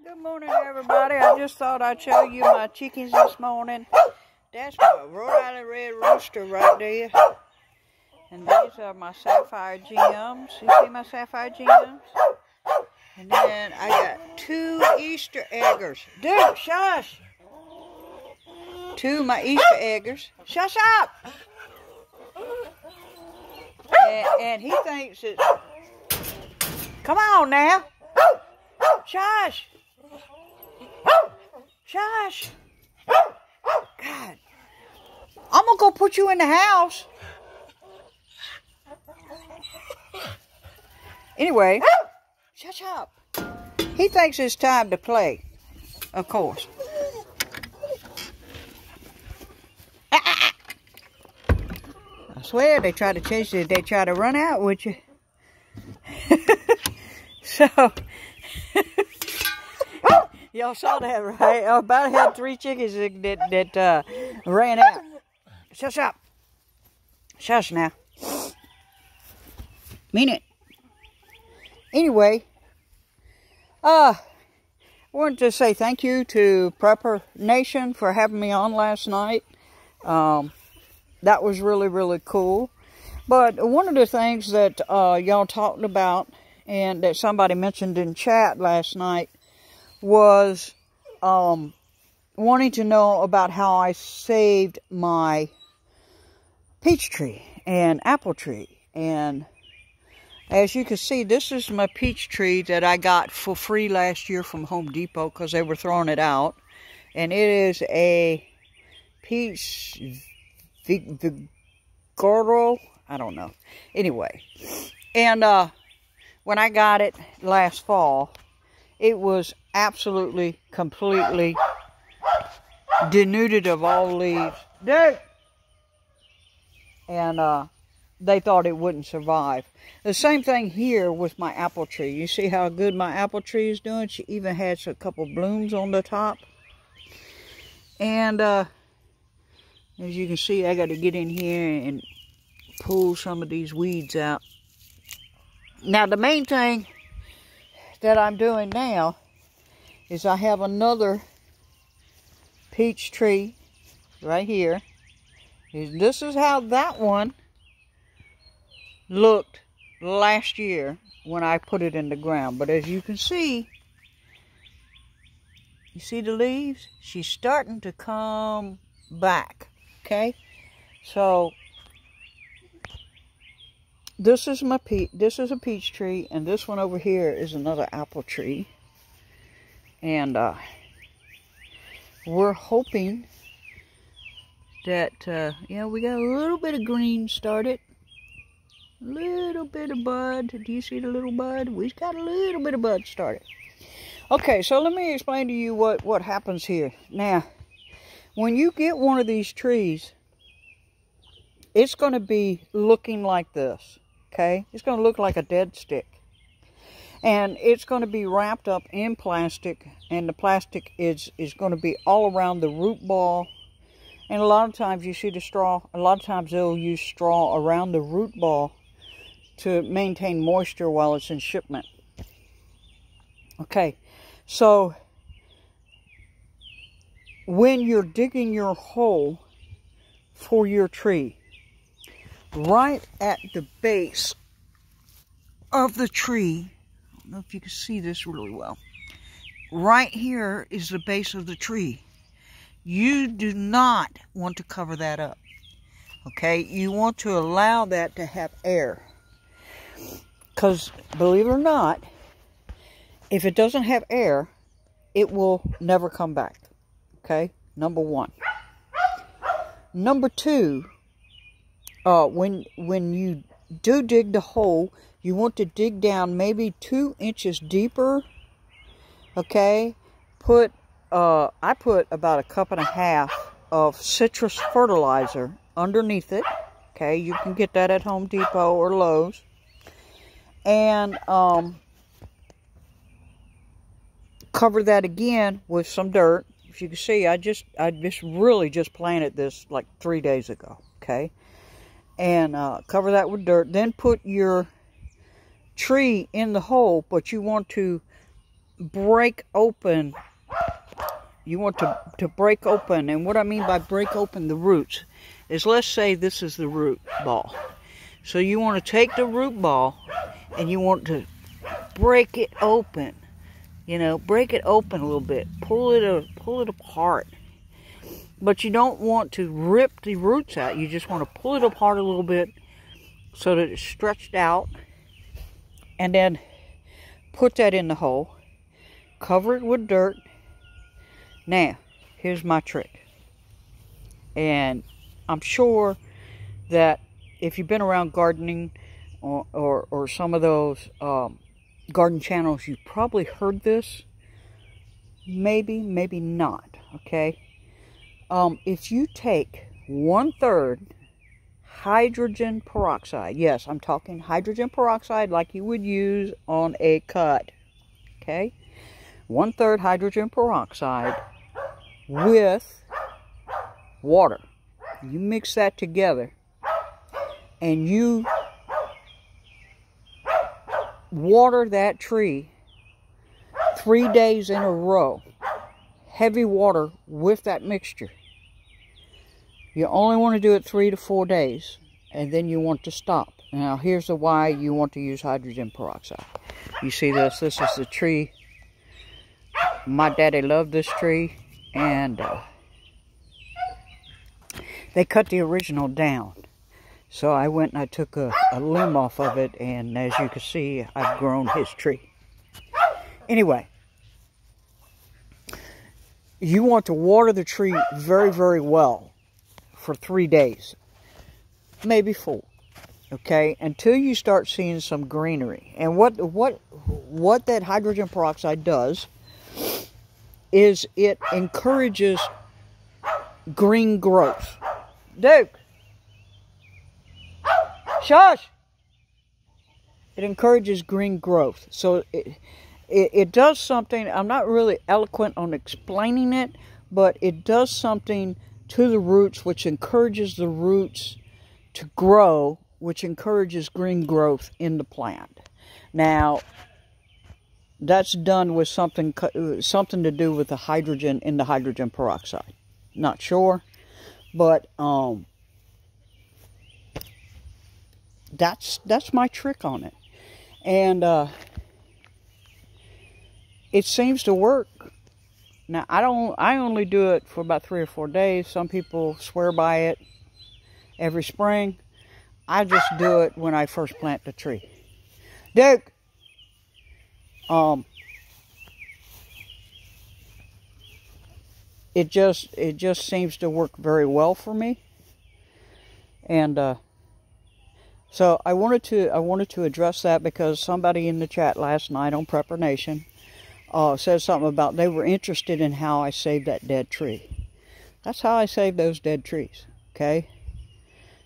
Good morning, everybody. I just thought I'd show you my chickens this morning. That's my Rhode Island Red Rooster right there. And these are my Sapphire Gems. You see my Sapphire Gems? And then I got two Easter eggers. Dude, shush! Two of my Easter eggers. Shush up! And he thinks it's... Come on now! Shush! Shush! God. I'm gonna go put you in the house. Anyway, shut up. He thinks it's time to play, of course. I swear they try to chase you. They try to run out with you. So, y'all saw that, right? I about had 3 chickens that ran out. Shush up. Shush now. Mean it. Anyway, I wanted to say thank you to Prepper Nation for having me on last night. That was really, really cool. But one of the things that y'all talked about and that somebody mentioned in chat last night was wanting to know about how I saved my peach tree and apple tree. And as you can see, this is my peach tree that I got for free last year from Home Depot because they were throwing it out. And it is a peach vigoro, I don't know. Anyway, and when I got it last fall, it was absolutely, completely denuded of all leaves. Dude! And they thought it wouldn't survive. The same thing here with my apple tree. You see how good my apple tree is doing? She even has a couple blooms on the top. And as you can see, I got to get in here and pull some of these weeds out. Now, the main thing that I'm doing now is I have another peach tree right here. This is how that one looked last year when I put it in the ground. But as you can see, you see the leaves? She's starting to come back, okay? So this is my this is a peach tree, and this one over here is another apple tree. And we're hoping that yeah, we got a little bit of green started. A little bit of bud. Do you see the little bud? We've got a little bit of bud started. Okay, so let me explain to you what happens here. Now, when you get one of these trees, it's going to be looking like this, okay? It's going to look like a dead stick. And it's going to be wrapped up in plastic, and the plastic is going to be all around the root ball. And a lot of times you see the straw, a lot of times they'll use straw around the root ball to maintain moisture while it's in shipment. Okay, so when you're digging your hole for your tree, right at the base of the tree, I don't know if you can see this really well, right here is the base of the tree. You do not want to cover that up, okay? You want to allow that to have air. Because, believe it or not, if it doesn't have air, it will never come back, okay? Number one. Number two, when you do dig the hole, you want to dig down maybe 2 inches deeper, okay? I put about 1.5 cups of citrus fertilizer underneath it. Okay, you can get that at Home Depot or Lowe's. And cover that again with some dirt. If you can see, I really just planted this like 3 days ago. Okay, and cover that with dirt. Then put your tree in the hole, but you want to break open. You want to break open, and what I mean by break open the roots is, let's say this is the root ball. So you want to take the root ball and you want to break it open. You know, break it open a little bit. Pull it apart. But you don't want to rip the roots out. You just want to pull it apart a little bit so that it's stretched out. And then put that in the hole. Cover it with dirt. Now, here's my trick. And I'm sure that if you've been around gardening or some of those garden channels, you've probably heard this. Maybe not, okay? If you take 1/3 hydrogen peroxide, yes, I'm talking hydrogen peroxide like you would use on a cut, okay? 1/3 hydrogen peroxide with water. You mix that together and you water that tree 3 days in a row. Heavy water with that mixture. You only want to do it 3 to 4 days, and then you want to stop. Now, here's the why you want to use hydrogen peroxide. You see this? This is the tree. My daddy loved this tree, and they cut the original down. So I went and I took a limb off of it, and as you can see, I've grown his tree. Anyway, you want to water the tree very, very well for 3 days, maybe 4, okay, until you start seeing some greenery. And what that hydrogen peroxide does is it encourages green growth. Duke, shush! It encourages green growth. So it does something. I'm not really eloquent on explaining it, but it does something to the roots, which encourages the roots to grow, which encourages green growth in the plant. Now, that's done with something to do with the hydrogen in the hydrogen peroxide. Not sure, but that's my trick on it, and it seems to work. Now, I only do it for about 3 or 4 days. Some people swear by it every spring. I just do it when I first plant the tree. Duke, it just seems to work very well for me, and so I wanted to address that because somebody in the chat last night on Prepper Nation said something about they were interested in how I saved that dead tree. That's how I saved those dead trees, okay?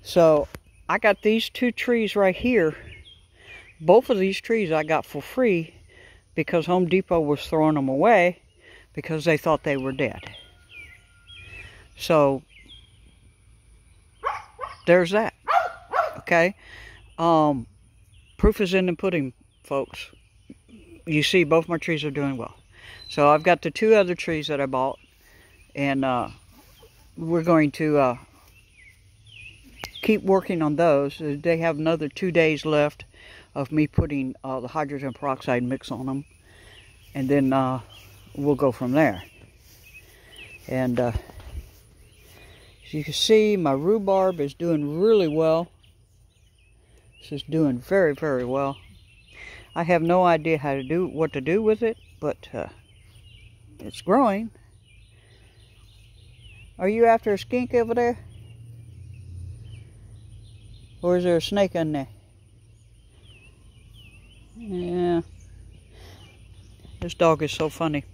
So I got these 2 trees right here. Both of these trees I got for free because Home Depot was throwing them away because they thought they were dead. So there's that, okay? Proof is in the pudding, folks. You see, both my trees are doing well. So I've got the 2 other trees that I bought, and we're going to keep working on those. They have another 2 days left of me putting the hydrogen peroxide mix on them, and then we'll go from there. And as you can see, my rhubarb is doing really well. This is doing very, very well. I have no idea what to do with it, but it's growing. Are you after a skink over there? Or is there a snake in there? Yeah. This dog is so funny.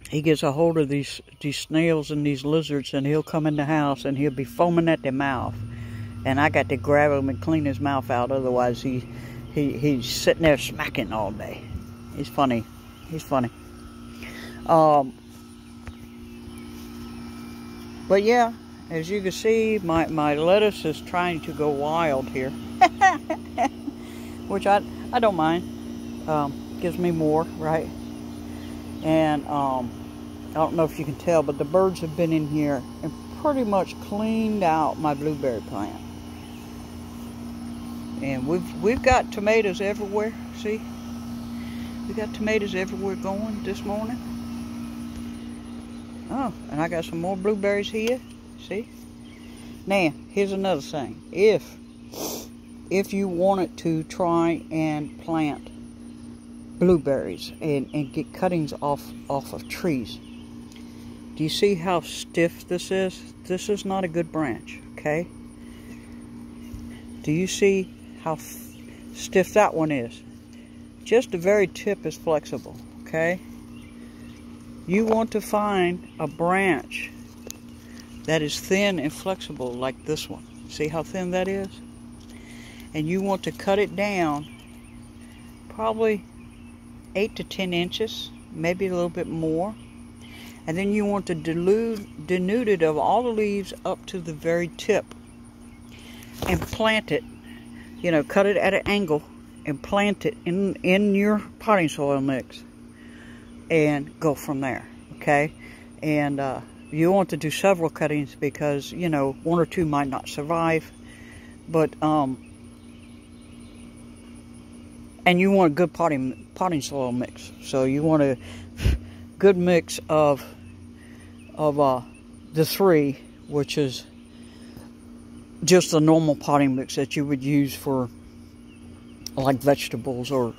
He gets a hold of these snails and these lizards, and he'll come in the house and he'll be foaming at their mouth. And I got to grab him and clean his mouth out, otherwise he's sitting there smacking all day. He's funny. He's funny. But yeah, as you can see, my lettuce is trying to go wild here. Which I don't mind. Gives me more, right? And I don't know if you can tell, but the birds have been in here and pretty much cleaned out my blueberry plant. And we've got tomatoes everywhere. See, we got tomatoes everywhere going this morning. Oh, and I got some more blueberries here. See. Now, here's another thing. If you wanted to try and plant blueberries and get cuttings off of trees, do you see how stiff this is? This is not a good branch, okay? Do you see how stiff that one is? Just the very tip is flexible, okay? You want to find a branch that is thin and flexible like this one. See how thin that is? And you want to cut it down probably 8 to 10 inches, maybe a little bit more. And then you want to denude it of all the leaves up to the very tip and plant it, you know, cut it at an angle and plant it in your potting soil mix and go from there, okay? And you want to do several cuttings because, you know, one or two might not survive, but and you want a good potting soil mix. So you want a good mix of the three, which is just a normal potting mix that you would use for like vegetables or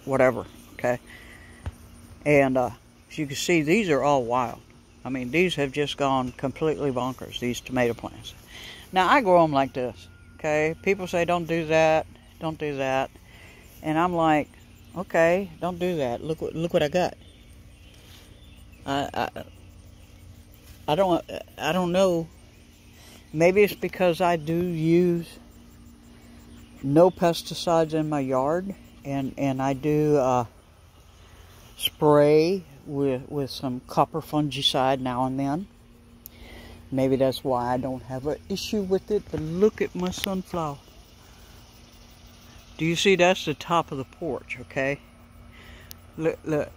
whatever, okay? And as you can see, these are all wild. I mean, these have just gone completely bonkers, these tomato plants. Now, I grow them like this, okay? People say, don't do that, don't do that. And I'm like, okay, don't do that. Look what I got. I don't know. Maybe it's because I do use no pesticides in my yard, and I do spray with some copper fungicide now and then. Maybe that's why I don't have an issue with it. But look at my sunflower. Do you see? That's the top of the porch, okay? Look.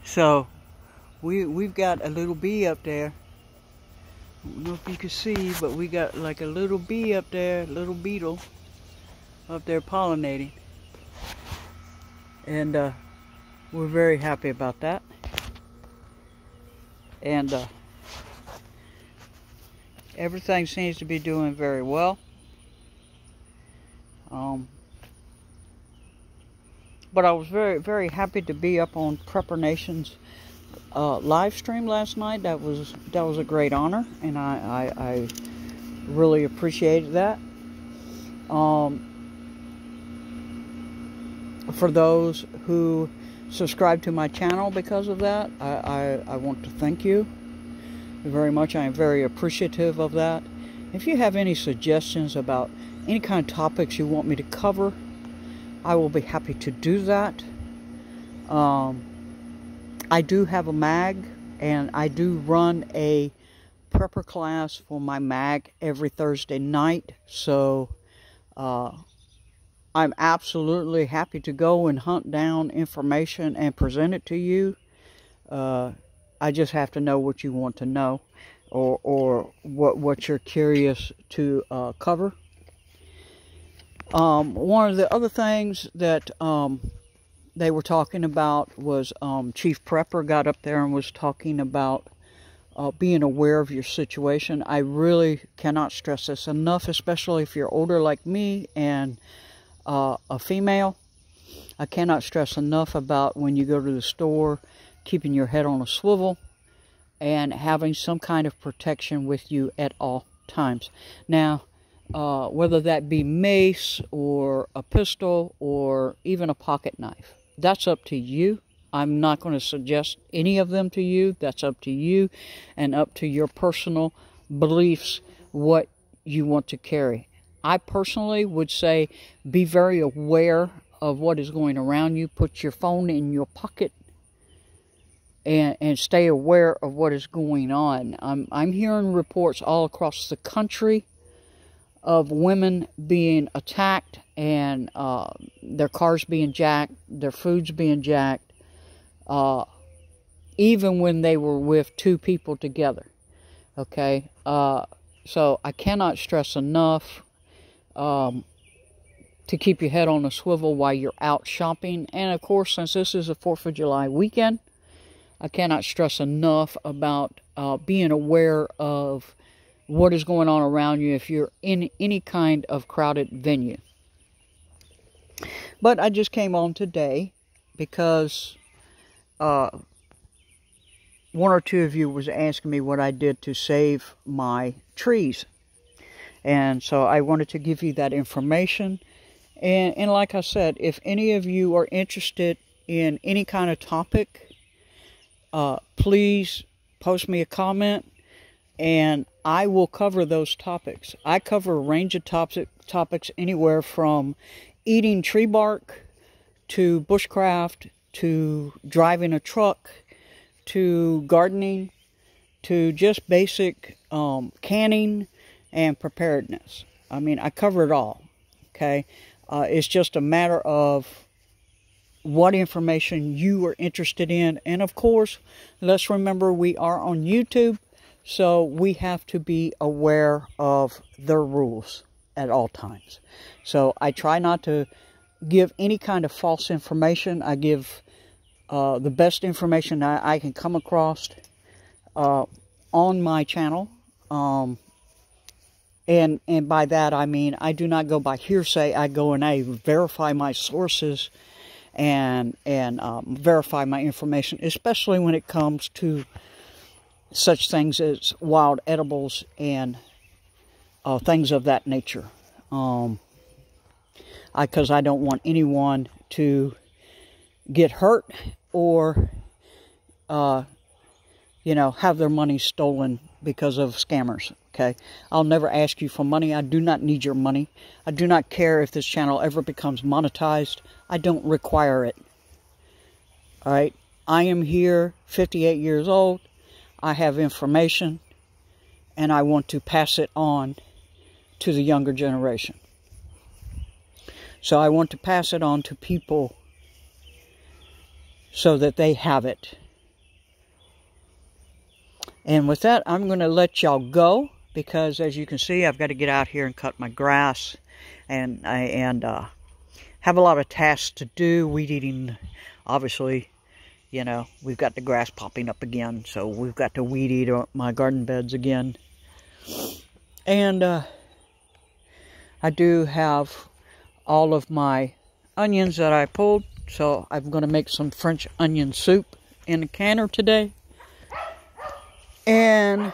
So we've got a little bee up there. I don't know if you can see, but we got like a little bee up there, little beetle up there pollinating. And we're very happy about that. And everything seems to be doing very well. But I was very, very happy to be up on Prepper Nation's live stream last night. That was a great honor, and I really appreciated that. For those who subscribe to my channel because of that, I want to thank you very much. I am very appreciative of that. If you have any suggestions about any kind of topics you want me to cover, I will be happy to do that. I do have a mag, and I do run a prepper class for my mag every Thursday night, so I'm absolutely happy to go and hunt down information and present it to you. I just have to know what you want to know, or what you're curious to cover. One of the other things that they were talking about was Chief Prepper got up there and was talking about being aware of your situation. I really cannot stress this enough, especially if you're older like me and a female. I cannot stress enough about when you go to the store, keeping your head on a swivel and having some kind of protection with you at all times. Now, whether that be mace or a pistol or even a pocket knife, that's up to you. I'm not going to suggest any of them to you. That's up to you and up to your personal beliefs, what you want to carry. I personally would say be very aware of what is going around you. Put your phone in your pocket and stay aware of what is going on. I'm hearing reports all across the country of women being attacked and their cars being jacked, their foods being jacked, even when they were with two people together. Okay, so I cannot stress enough to keep your head on a swivel while you're out shopping. And of course, since this is a 4th of July weekend, I cannot stress enough about being aware of what is going on around you if you're in any kind of crowded venue. But I just came on today because one or two of you was asking me what I did to save my trees. And so I wanted to give you that information. And like I said, if any of you are interested in any kind of topic, please post me a comment and I will cover those topics. I cover a range of topics anywhere from eating tree bark to bushcraft to driving a truck to gardening to just basic canning and preparedness. I mean, I cover it all, okay? It's just a matter of what information you are interested in. And of course, let's remember we are on YouTube, so we have to be aware of their rules at all times. So I try not to give any kind of false information. I give the best information I can come across on my channel. And by that I mean I do not go by hearsay. I go and I verify my sources and verify my information, especially when it comes to such things as wild edibles and things of that nature. Because I don't want anyone to get hurt or, you know, have their money stolen because of scammers, okay? I'll never ask you for money. I do not need your money. I do not care if this channel ever becomes monetized. I don't require it, all right? I am here, 58 years old. I have information, and I want to pass it on to the younger generation. So I want to pass it on to people so that they have it. And with that, I'm going to let y'all go because, as you can see, I've got to get out here and cut my grass and have a lot of tasks to do. Weed eating, obviously, you know, we've got the grass popping up again, so we've got to weed eat my garden beds again. And I do have all of my onions that I pulled, so I'm going to make some French onion soup in a canner today. And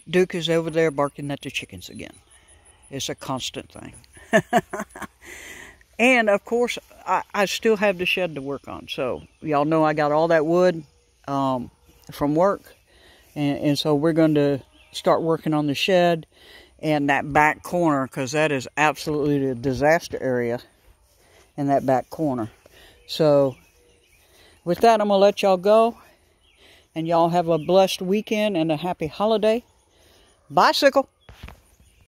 Duke is over there barking at the chickens again. It's a constant thing. And of course, I still have the shed to work on. So y'all know I got all that wood from work. And so we're going to start working on the shed and that back corner, because that is absolutely the disaster area in that back corner. So with that, I'm going to let y'all go. And y'all have a blessed weekend and a happy holiday. Bicycle.